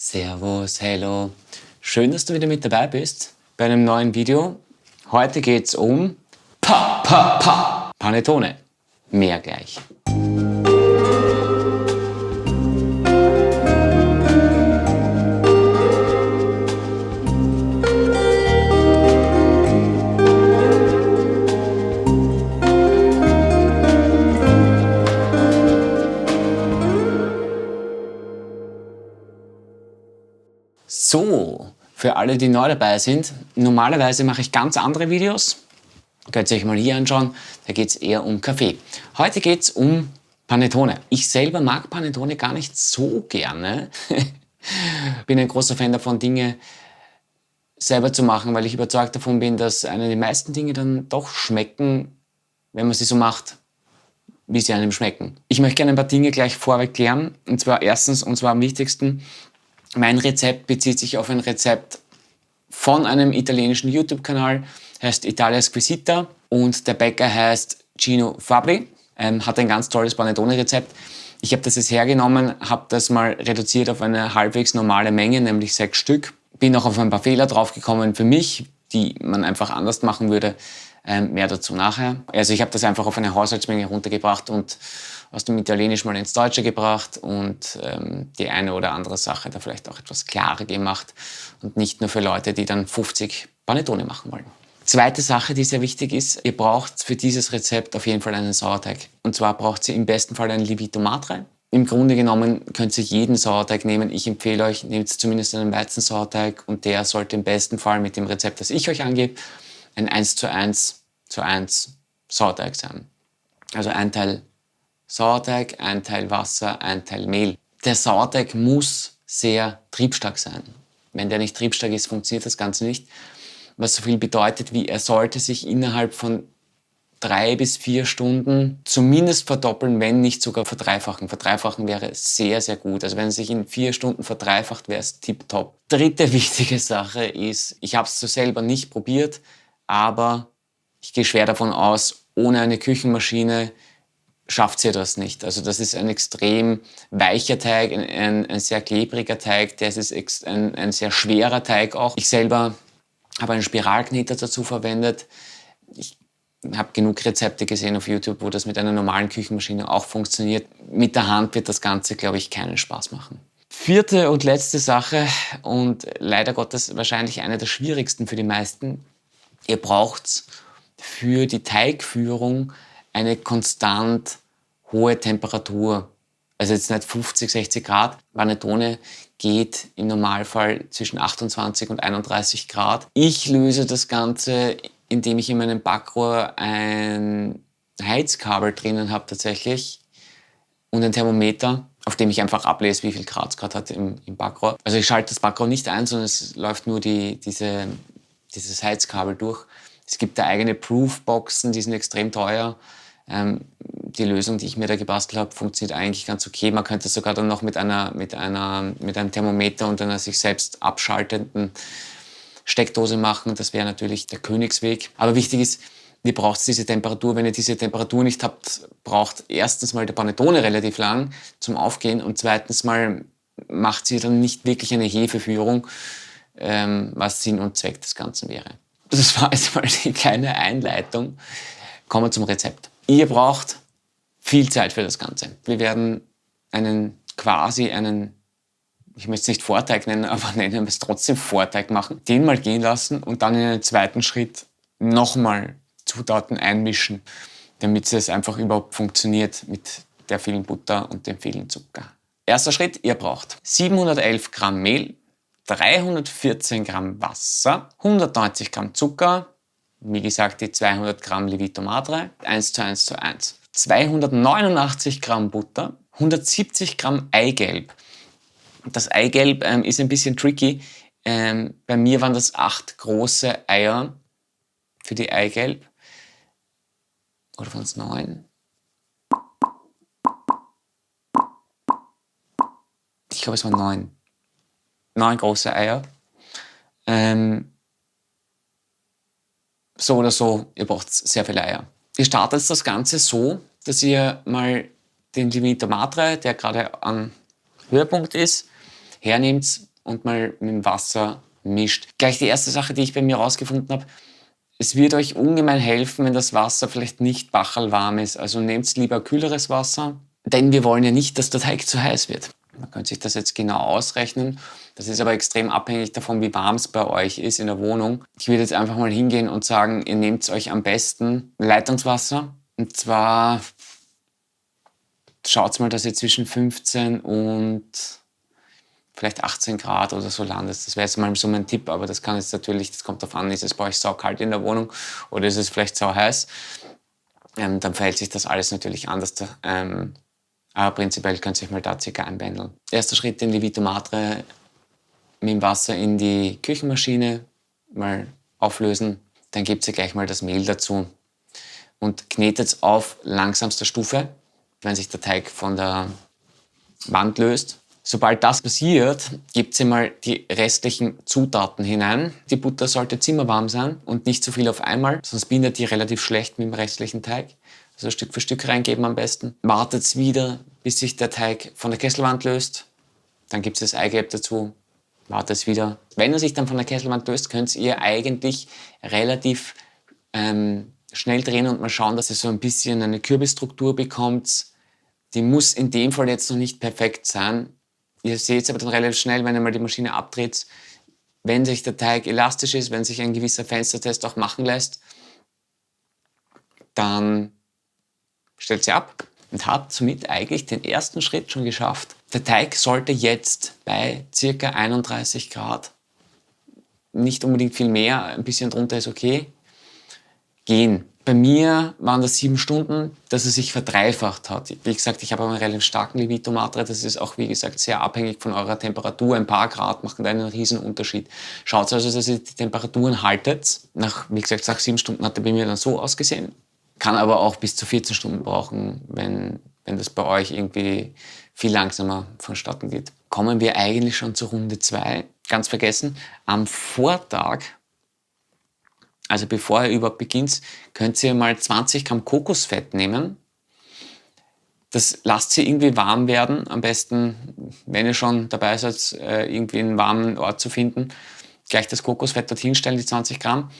Servus, hello. Schön, dass du wieder mit dabei bist bei einem neuen Video. Heute geht's um Panettone. Mehr gleich. So, für alle, die neu dabei sind, normalerweise mache ich ganz andere Videos. Könnt ihr euch mal hier anschauen, da geht es eher um Kaffee. Heute geht es um Panettone. Ich selber mag Panettone gar nicht so gerne. Bin ein großer Fan davon, Dinge selber zu machen, weil ich überzeugt davon bin, dass einem die meisten Dinge dann doch schmecken, wenn man sie so macht, wie sie einem schmecken. Ich möchte gerne ein paar Dinge gleich vorweg klären. Und zwar erstens, und zwar am wichtigsten, mein Rezept bezieht sich auf ein Rezept von einem italienischen YouTube-Kanal, heißt Italia Squisita, und der Bäcker heißt Gino Fabri, hat ein ganz tolles Panettone-Rezept. Ich habe das jetzt hergenommen, habe das mal reduziert auf eine halbwegs normale Menge, nämlich 6 Stück. Bin auch auf ein paar Fehler draufgekommen für mich, die man einfach anders machen würde. Mehr dazu nachher. Also ich habe das einfach auf eine Haushaltsmenge runtergebracht und aus dem Italienisch mal ins Deutsche gebracht und die eine oder andere Sache da vielleicht auch etwas klarer gemacht und nicht nur für Leute, die dann 50 Panettone machen wollen. Zweite Sache, die sehr wichtig ist, ihr braucht für dieses Rezept auf jeden Fall einen Sauerteig. Und zwar braucht ihr im besten Fall einen Lievito Madre. Im Grunde genommen könnt ihr jeden Sauerteig nehmen. Ich empfehle euch, nehmt zumindest einen Weizensauerteig und der sollte im besten Fall mit dem Rezept, das ich euch angebe, ein 1:1:1 Sauerteig sein. Also ein Teil Sauerteig, ein Teil Wasser, ein Teil Mehl. Der Sauerteig muss sehr triebstark sein. Wenn der nicht triebstark ist, funktioniert das Ganze nicht. Was so viel bedeutet, wie er sollte sich innerhalb von 3 bis 4 Stunden zumindest verdoppeln, wenn nicht sogar verdreifachen. Verdreifachen wäre sehr, sehr gut. Also wenn es sich in 4 Stunden verdreifacht, wäre es tipptopp. Dritte wichtige Sache ist, ich habe es so selber nicht probiert, aber ich gehe schwer davon aus, ohne eine Küchenmaschine schafft ihr das nicht. Also das ist ein extrem weicher Teig, ein sehr klebriger Teig, das ist ein sehr schwerer Teig auch. Ich selber habe einen Spiralkneter dazu verwendet. Ich habe genug Rezepte gesehen auf YouTube, wo das mit einer normalen Küchenmaschine auch funktioniert. Mit der Hand wird das Ganze, glaube ich, keinen Spaß machen. Vierte und letzte Sache und leider Gottes wahrscheinlich eine der schwierigsten für die meisten. Ihr braucht für die Teigführung eine konstant hohe Temperatur. Also jetzt nicht 50, 60 Grad. Panettone geht im Normalfall zwischen 28 und 31 Grad. Ich löse das Ganze, indem ich in meinem Backrohr ein Heizkabel drinnen habe tatsächlich und ein Thermometer, auf dem ich einfach ablese, wie viel Grad es gerade hat im Backrohr. Also ich schalte das Backrohr nicht ein, sondern es läuft nur dieses Heizkabel durch. Es gibt da eigene Proofboxen, die sind extrem teuer. Die Lösung, die ich mir da gebastelt habe, funktioniert eigentlich ganz okay. Man könnte es sogar dann noch mit einem Thermometer und einer sich selbst abschaltenden Steckdose machen. Das wäre natürlich der Königsweg. Aber wichtig ist, ihr braucht diese Temperatur. Wenn ihr diese Temperatur nicht habt, braucht erstens mal der Panettone relativ lang zum Aufgehen und zweitens mal macht sie dann nicht wirklich eine Hefeführung, was Sinn und Zweck des Ganzen wäre. Das war jetzt mal die kleine Einleitung. Kommen wir zum Rezept. Ihr braucht viel Zeit für das Ganze. Wir werden ich möchte es nicht Vorteig nennen, aber nennen wir es trotzdem Vorteig machen, den mal gehen lassen und dann in einem zweiten Schritt nochmal Zutaten einmischen, damit es einfach überhaupt funktioniert mit der vielen Butter und dem vielen Zucker. Erster Schritt, ihr braucht 711 Gramm Mehl, 314 Gramm Wasser, 190 Gramm Zucker, wie gesagt die 200 Gramm Lievito Madre, 1:1:1. 289 Gramm Butter, 170 Gramm Eigelb. Das Eigelb ist ein bisschen tricky. Bei mir waren das 8 große Eier für die Eigelb. Oder waren es 9? Ich glaube, es waren 9. 9 große Eier. So oder so, ihr braucht sehr viele Eier. Ihr startet das Ganze so, dass ihr mal den Lievito Madre, der gerade am Höhepunkt ist, hernehmt, und mal mit dem Wasser mischt. Gleich die erste Sache, die ich bei mir rausgefunden habe: Es wird euch ungemein helfen, wenn das Wasser vielleicht nicht bacherlwarm ist. Also nehmt lieber kühleres Wasser, denn wir wollen ja nicht, dass der Teig zu heiß wird. Man könnte sich das jetzt genau ausrechnen. Das ist aber extrem abhängig davon, wie warm es bei euch ist in der Wohnung. Ich würde jetzt einfach mal hingehen und sagen, ihr nehmt euch am besten Leitungswasser. Und zwar schaut mal, dass ihr zwischen 15 und vielleicht 18 Grad oder so landet. Das wäre jetzt mal so mein Tipp, aber das kann jetzt natürlich, das kommt darauf an, ist es bei euch saukalt in der Wohnung oder ist es vielleicht sau heiß. Dann verhält sich das alles natürlich anders. Aber prinzipiell könnt ihr euch mal da circa einpendeln. Erster Schritt: den Levito Madre mit dem Wasser in die Küchenmaschine mal auflösen. Dann gebt ihr gleich mal das Mehl dazu und knetet auf langsamster Stufe, wenn sich der Teig von der Wand löst. Sobald das passiert, gebt ihr mal die restlichen Zutaten hinein. Die Butter sollte zimmerwarm sein und nicht zu viel auf einmal, sonst bindet die relativ schlecht mit dem restlichen Teig. Also Stück für Stück reingeben am besten. Wartet wieder, bis sich der Teig von der Kesselwand löst. Dann gibt es das Eigelb dazu. Wartet wieder. Wenn er sich dann von der Kesselwand löst, könnt ihr eigentlich relativ schnell drehen und mal schauen, dass ihr so ein bisschen eine Kürbisstruktur bekommt. Die muss in dem Fall jetzt noch nicht perfekt sein. Ihr seht es aber dann relativ schnell, wenn ihr mal die Maschine abdreht, wenn sich der Teig elastisch ist, wenn sich ein gewisser Fenstertest auch machen lässt, dann stellt sie ab und habt somit eigentlich den ersten Schritt schon geschafft. Der Teig sollte jetzt bei ca. 31 Grad, nicht unbedingt viel mehr, ein bisschen drunter ist okay, gehen. Bei mir waren das 7 Stunden, dass es sich verdreifacht hat. Wie gesagt, ich habe einen relativ starken Levito Madre. Das ist auch, wie gesagt, sehr abhängig von eurer Temperatur. Ein paar Grad machen einen riesen Unterschied. Schaut also, dass ihr die Temperaturen haltet. Wie gesagt, nach 7 Stunden hat er bei mir dann so ausgesehen. Kann aber auch bis zu 14 Stunden brauchen, wenn das bei euch irgendwie viel langsamer vonstatten geht. Kommen wir eigentlich schon zur Runde 2. Ganz vergessen, am Vortag, also bevor ihr überhaupt beginnt, könnt ihr mal 20 Gramm Kokosfett nehmen. Das lasst ihr irgendwie warm werden. Am besten, wenn ihr schon dabei seid, irgendwie einen warmen Ort zu finden, gleich das Kokosfett dorthin stellen, die 20 Gramm.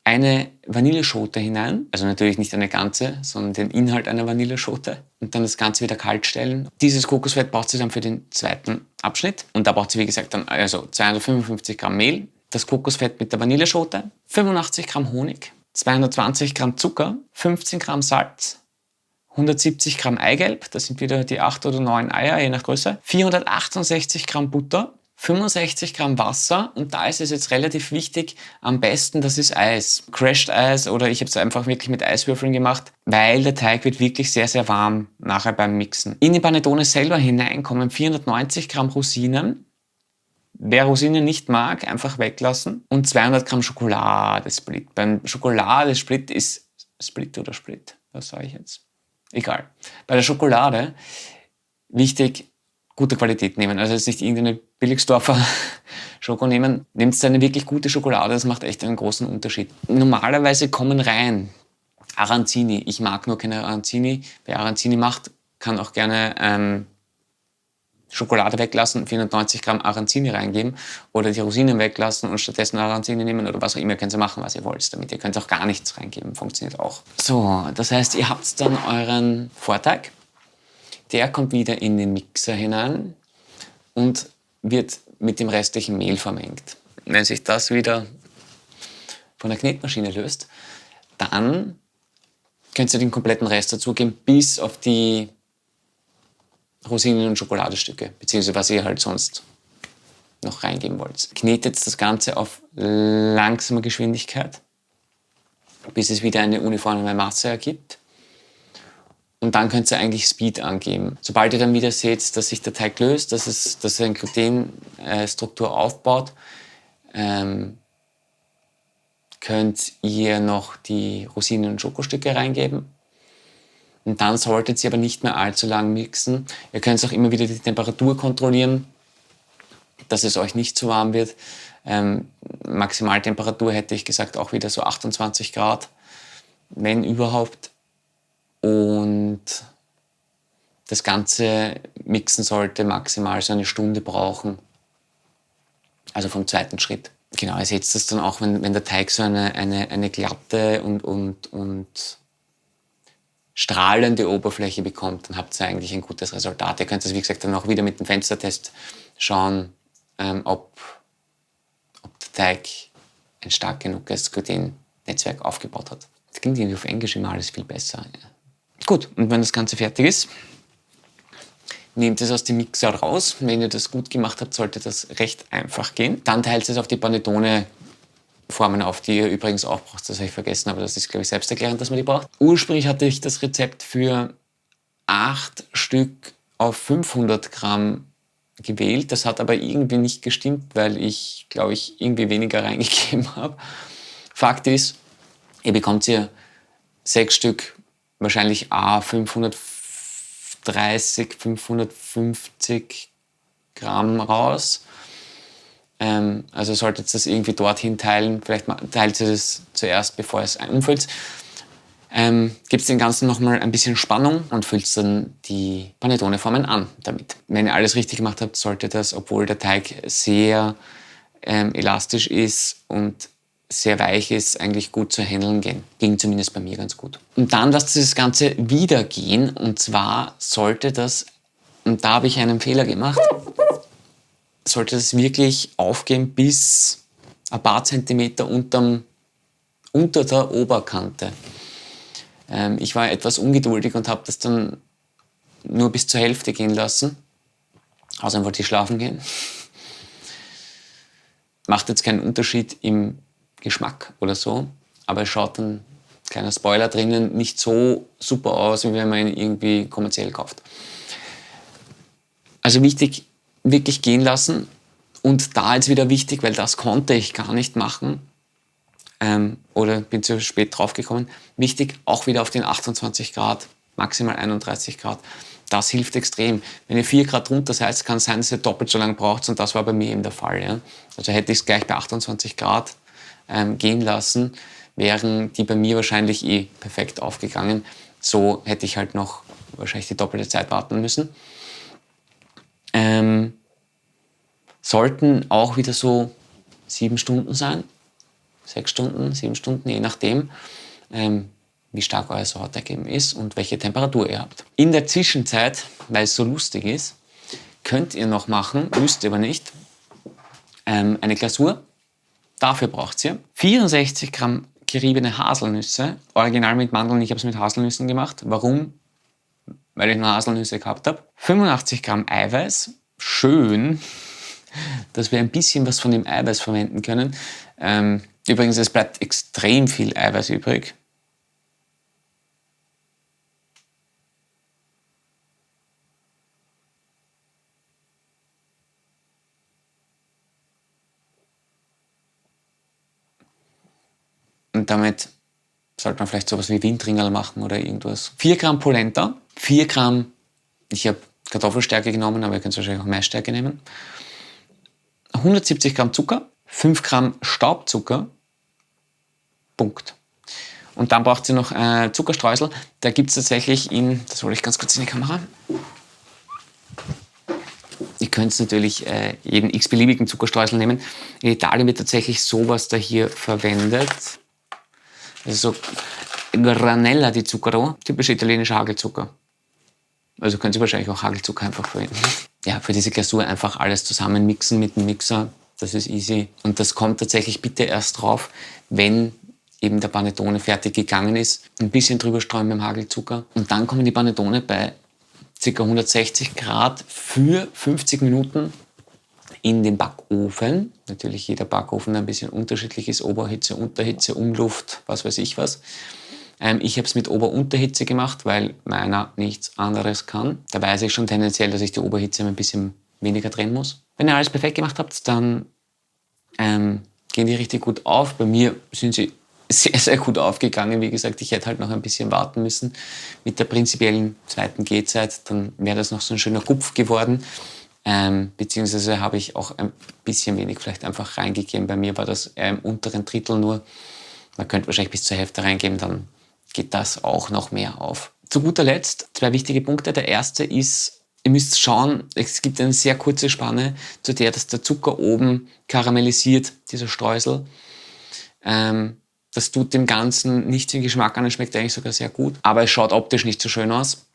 Eine Vanilleschote hinein, also natürlich nicht eine ganze, sondern den Inhalt einer Vanilleschote, und dann das Ganze wieder kalt stellen. Dieses Kokosfett braucht ihr dann für den zweiten Abschnitt und da braucht ihr, wie gesagt, dann also 255 Gramm Mehl, das Kokosfett mit der Vanilleschote, 85 Gramm Honig, 220 Gramm Zucker, 15 Gramm Salz, 170 Gramm Eigelb, das sind wieder die 8 oder 9 Eier, je nach Größe, 468 Gramm Butter, 65 Gramm Wasser, und da ist es jetzt relativ wichtig, am besten das ist Eis. Crushed Eis, oder ich habe es einfach wirklich mit Eiswürfeln gemacht, weil der Teig wird wirklich sehr, sehr warm nachher beim Mixen. In die Panettone selber hinein kommen 490 Gramm Rosinen. Wer Rosinen nicht mag, einfach weglassen. Und 200 Gramm Schokoladesplit. Beim Schokoladesplit ist Split oder Split, was sage ich jetzt? Egal. Bei der Schokolade wichtig, gute Qualität nehmen. Also jetzt nicht irgendeine Billigsdorfer Schoko nehmen. Nehmt eine wirklich gute Schokolade, das macht echt einen großen Unterschied. Normalerweise kommen rein Arancini. Ich mag nur keine Arancini. Wer Arancini macht, kann auch gerne Schokolade weglassen, 490 Gramm Arancini reingeben oder die Rosinen weglassen und stattdessen Arancini nehmen oder was auch immer. Ihr könnt machen, was ihr wollt damit. Ihr könnt auch gar nichts reingeben, funktioniert auch. So, das heißt, ihr habt dann euren Vorteig. Der kommt wieder in den Mixer hinein und wird mit dem restlichen Mehl vermengt. Wenn sich das wieder von der Knetmaschine löst, dann könnt ihr den kompletten Rest dazugeben, bis auf die Rosinen und Schokoladestücke, beziehungsweise was ihr halt sonst noch reingeben wollt. Knetet das Ganze auf langsamer Geschwindigkeit, bis es wieder eine uniforme Masse ergibt. Und dann könnt ihr eigentlich Speed angeben. Sobald ihr dann wieder seht, dass sich der Teig löst, dass er eine Glutenstruktur aufbaut, könnt ihr noch die Rosinen und Schokostücke reingeben. Und dann solltet ihr aber nicht mehr allzu lang mixen. Ihr könnt auch immer wieder die Temperatur kontrollieren, dass es euch nicht zu warm wird. Maximaltemperatur hätte ich gesagt auch wieder so 28 Grad, wenn überhaupt. Und das ganze Mixen sollte maximal so eine Stunde brauchen. also vom zweiten Schritt. Genau, ihr seht das dann auch, wenn der Teig so eine glatte und strahlende Oberfläche bekommt, dann habt ihr eigentlich ein gutes Resultat. Ihr könnt das, wie gesagt, dann auch wieder mit dem Fenstertest schauen, ob der Teig ein stark genuges Glutennetzwerk aufgebaut hat. Das klingt irgendwie auf Englisch immer alles viel besser. Ja. Gut, und wenn das Ganze fertig ist, nehmt es aus dem Mixer raus. Wenn ihr das gut gemacht habt, sollte das recht einfach gehen. Dann teilt es auf die Panettone-Formen auf, die ihr übrigens auch braucht. Das habe ich vergessen, aber das ist, glaube ich, selbsterklärend, dass man die braucht. Ursprünglich hatte ich das Rezept für 8 Stück auf 500 Gramm gewählt. Das hat aber irgendwie nicht gestimmt, weil ich, glaube ich, irgendwie weniger reingegeben habe. Fakt ist, ihr bekommt hier 6 Stück, wahrscheinlich 530, 550 Gramm raus. Also solltet ihr das irgendwie dorthin teilen. Vielleicht teilt ihr das zuerst, bevor es umfüllt. Gebt dem Ganzen nochmal ein bisschen Spannung und füllt dann die Panettone-Formen an damit. Wenn ihr alles richtig gemacht habt, sollte das, obwohl der Teig sehr elastisch ist und sehr weich ist, eigentlich gut zu handeln gehen. Ging zumindest bei mir ganz gut. Und dann lasst ihr das Ganze wieder gehen. Und zwar sollte das, und da habe ich einen Fehler gemacht, sollte das wirklich aufgehen bis ein paar Zentimeter unter der Oberkante. Ich war etwas ungeduldig und habe das dann nur bis zur Hälfte gehen lassen. Außerdem wollte ich schlafen gehen. Macht jetzt keinen Unterschied im Geschmack oder so, aber es schaut dann, kleiner Spoiler drinnen, nicht so super aus, wie wenn man ihn irgendwie kommerziell kauft. Also wichtig, wirklich gehen lassen. Und da jetzt wieder wichtig, weil das konnte ich gar nicht machen, oder bin zu spät draufgekommen. Wichtig, auch wieder auf den 28 Grad, maximal 31 Grad. Das hilft extrem. Wenn ihr 4 Grad drunter seid, kann es sein, dass ihr doppelt so lange braucht, und das war bei mir eben der Fall. Ja. Also hätte ich es gleich bei 28 Grad gehen lassen, wären die bei mir wahrscheinlich perfekt aufgegangen. So hätte ich halt noch wahrscheinlich die doppelte Zeit warten müssen. Sollten auch wieder so 7 Stunden sein. 6 Stunden, 7 Stunden, je nachdem, wie stark euer Sauerteig eben ist und welche Temperatur ihr habt. In der Zwischenzeit, weil es so lustig ist, könnt ihr noch machen, müsst ihr aber nicht, eine Glasur. Dafür braucht ihr 64 Gramm geriebene Haselnüsse, original mit Mandeln, ich habe es mit Haselnüssen gemacht. Warum? Weil ich nur Haselnüsse gehabt habe. 85 Gramm Eiweiß, schön, dass wir ein bisschen was von dem Eiweiß verwenden können. Übrigens, es bleibt extrem viel Eiweiß übrig. Und damit sollte man vielleicht sowas wie Windringerl machen oder irgendwas. 4 Gramm Polenta, 4 Gramm, ich habe Kartoffelstärke genommen, aber ihr könnt wahrscheinlich auch Maisstärke nehmen. 170 Gramm Zucker, 5 Gramm Staubzucker, Punkt. Und dann braucht ihr noch Zuckerstreusel. Da gibt es tatsächlich das hole ich ganz kurz in die Kamera. Ihr könnt natürlich jeden x-beliebigen Zuckerstreusel nehmen. In Italien wird tatsächlich sowas da hier verwendet. Also so Granella di Zucchero, typisch italienischer Hagelzucker. Also könnt ihr wahrscheinlich auch Hagelzucker einfach verwenden. Ja, für diese Glasur einfach alles zusammen mixen mit dem Mixer. Das ist easy. Und das kommt tatsächlich bitte erst drauf, wenn eben der Panettone fertig gegangen ist. Ein bisschen drüber streuen mit dem Hagelzucker. Und dann kommen die Panettone bei ca. 160 Grad für 50 Minuten in den Backofen. Natürlich jeder Backofen ein bisschen unterschiedlich ist. Oberhitze, Unterhitze, Umluft, was weiß ich was. Ich habe es mit Ober-Unterhitze gemacht, weil meiner nichts anderes kann. Da weiß ich schon tendenziell, dass ich die Oberhitze ein bisschen weniger drehen muss. Wenn ihr alles perfekt gemacht habt, dann gehen die richtig gut auf. Bei mir sind sie sehr, sehr gut aufgegangen. Wie gesagt, ich hätte halt noch ein bisschen warten müssen mit der prinzipiellen zweiten Gehzeit. Dann wäre das noch so ein schöner Gupf geworden. Beziehungsweise habe ich auch ein bisschen wenig vielleicht einfach reingegeben. Bei mir war das im unteren Drittel nur. Man könnte wahrscheinlich bis zur Hälfte reingeben, dann geht das auch noch mehr auf. Zu guter Letzt 2 wichtige Punkte. Der erste ist Ihr müsst schauen, es gibt eine sehr kurze Spanne, zu der dass der Zucker oben karamellisiert, dieser Streusel. Das tut dem Ganzen nicht den Geschmack an, es schmeckt eigentlich sogar sehr gut, aber es schaut optisch nicht so schön aus.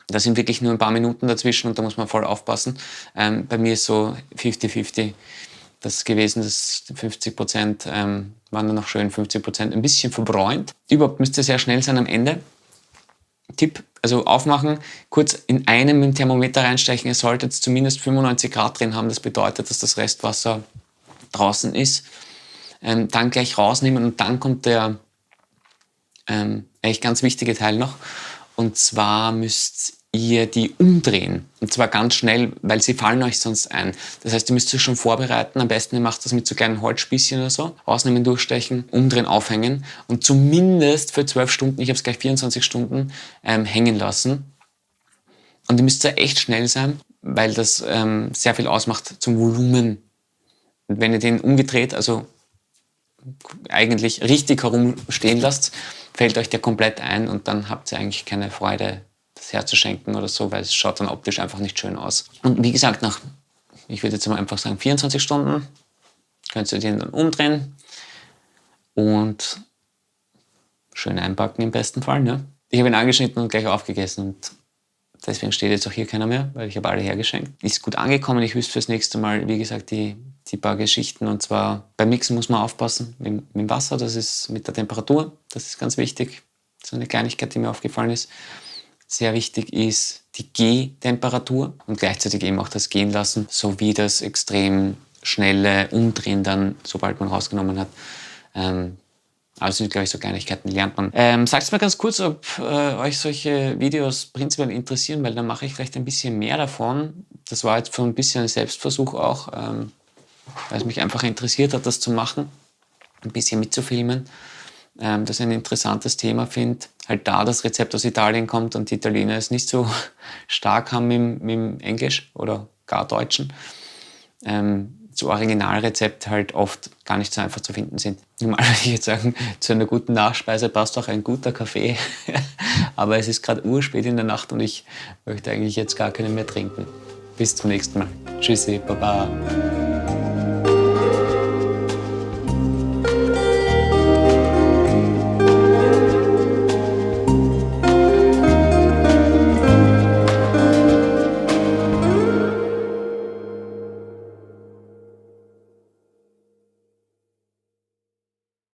Da sind wirklich nur ein paar Minuten dazwischen und da muss man voll aufpassen. Bei mir ist so 50-50 das gewesen, dass 50% waren dann noch schön, 50% ein bisschen verbräunt. Überhaupt müsste sehr schnell sein am Ende. Tipp, also aufmachen, kurz in einem mit dem Thermometer reinstechen. Ihr solltet zumindest 95 Grad drin haben. Das bedeutet, dass das Restwasser draußen ist. Dann gleich rausnehmen und dann kommt der eigentlich ganz wichtige Teil noch. Und zwar müsst ihr die umdrehen. Und zwar ganz schnell, weil sie fallen euch sonst ein. Das heißt, ihr müsst sie schon vorbereiten. Am besten ihr macht das mit so kleinen Holzspießchen oder so. Rausnehmen, durchstechen, umdrehen, aufhängen. Und zumindest für 12 Stunden, ich habe es gleich 24 Stunden, hängen lassen. Und ihr müsst da echt schnell sein, weil das sehr viel ausmacht zum Volumen. Und wenn ihr den umgedreht, also eigentlich richtig herumstehen lasst, fällt euch der komplett ein und dann habt ihr eigentlich keine Freude, das herzuschenken oder so, weil es schaut dann optisch einfach nicht schön aus. Und wie gesagt, nach, ich würde jetzt mal einfach sagen, 24 Stunden könnt ihr den dann umdrehen und schön einpacken im besten Fall. Ne? Ich habe ihn angeschnitten und gleich aufgegessen und deswegen steht jetzt auch hier keiner mehr, weil ich habe alle hergeschenkt. Ist gut angekommen. Ich wüsste fürs nächste Mal, wie gesagt, die paar Geschichten. Und zwar beim Mixen muss man aufpassen mit dem Wasser, das ist mit der Temperatur, das ist ganz wichtig. So eine Kleinigkeit, die mir aufgefallen ist. Sehr wichtig ist die Geh-Temperatur und gleichzeitig eben auch das Gehen lassen, sowie das extrem schnelle Umdrehen dann, sobald man rausgenommen hat. Also sind, glaube ich, so Kleinigkeiten, die lernt man. Sagt mir ganz kurz, ob euch solche Videos prinzipiell interessieren, weil dann mache ich vielleicht ein bisschen mehr davon. Das war jetzt so ein bisschen ein Selbstversuch auch, weil es mich einfach interessiert hat, das zu machen, ein bisschen mitzufilmen. Das ist ein interessantes Thema, finde. Halt da das Rezept aus Italien kommt und die Italiener es nicht so stark haben mit dem Englisch oder gar Deutschen. So Originalrezepte halt oft gar nicht so einfach zu finden sind. Normal würde ich jetzt sagen, zu einer guten Nachspeise passt auch ein guter Kaffee. Aber es ist gerade urspät in der Nacht und ich möchte eigentlich jetzt gar keinen mehr trinken. Bis zum nächsten Mal. Tschüssi, Baba.